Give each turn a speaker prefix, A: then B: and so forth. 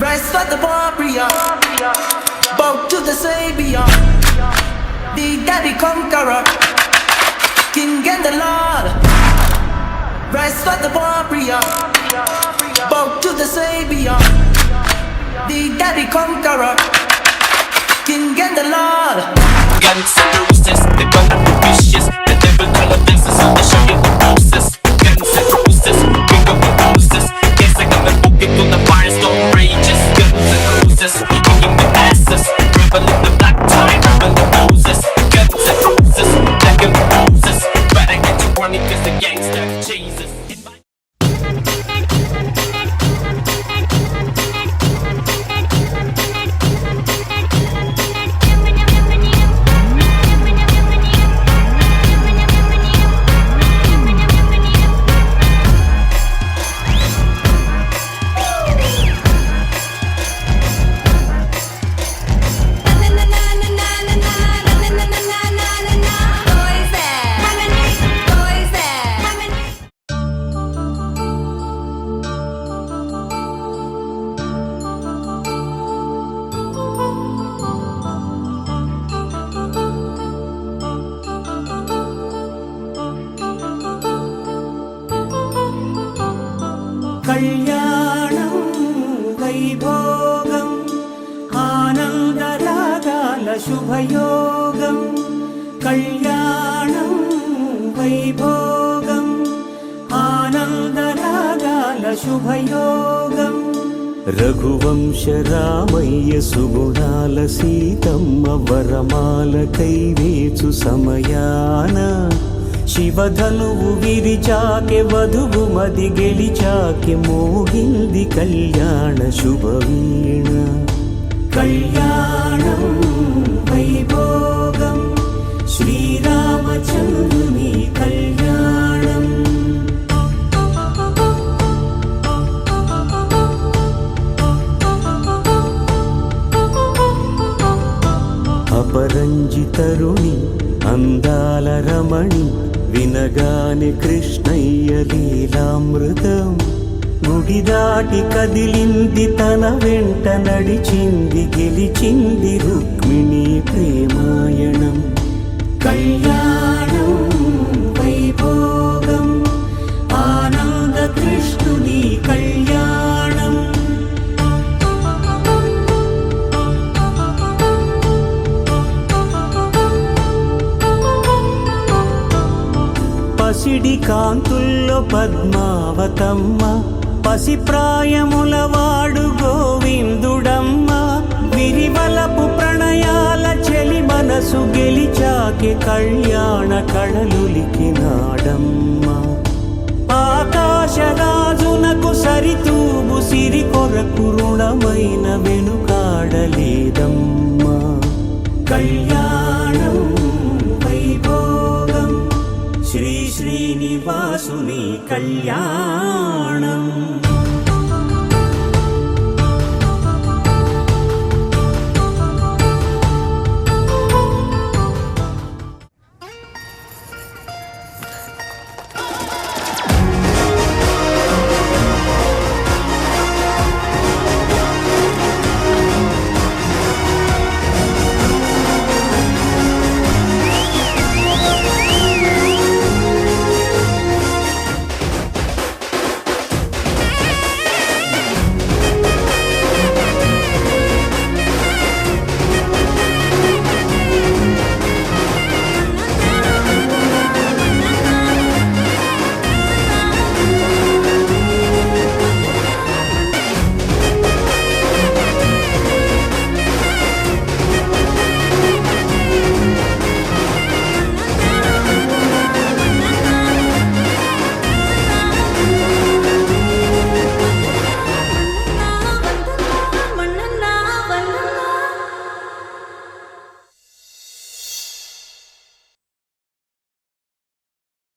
A: Rise for the warrior, bow to the savior, the daddy conqueror, king and the lord. Rise for the warrior, bow to the savior, the daddy conqueror, king and the lord.
B: Guns and roses, they're gonna be vicious. The devil color dances on the show you the roses. Guns and roses, king of the roses. Yes, I got the book into the firestorm rages. Guns and roses, kicking the asses. Rebel in the black tie, rebel the roses. Guns and roses, black and roses. Better get you running cause the gangster chases.
C: కళ్యాణం వైభోగం ఆనందరాగాల శుభయోగం కళ్యాణం వైభోగం ఆనందరాగాల శుభయోగం రఘువంశ రామయ్య సుగుణాల సీతమ్మ వరమాల కైవేచు సమయాన శివధనువు విరిచాకె వధువు మది గెలిచాకె మోగింది కళ్యాణ శుభవీణ కళ్యాణం వైభోగం శ్రీరామచంద్రుని కళ్యాణం అపరంజి తరుణి అందాల రమణి వినగానే కృష్ణయ్య లీలామృతం గుడి దాటి కదిలింది తన వెంట నడిచింది గెలిచింది రుక్మిణి ప్రేమాయణం కళ్యాణం వైభోగం ఆనంద కృష్ణుని కళ్యాణం పసిడి కాంతుల్లో పద్మావతమ్మ పసిప్రాయముల వాడు గోవిందుడమ్మ విరివలపు ప్రణయాల చెలి మనసు గెలిచాకే కళ్యాణ కళలులికినాడమ్మ ఆకాశరాజునకు సరితూగు సిరి కొరకు రుణమైన వెనుకాడలేదమ్మా కళ్యాణం వైభోగం శ్రీ శ్రీనివాసుని కళ్యాణం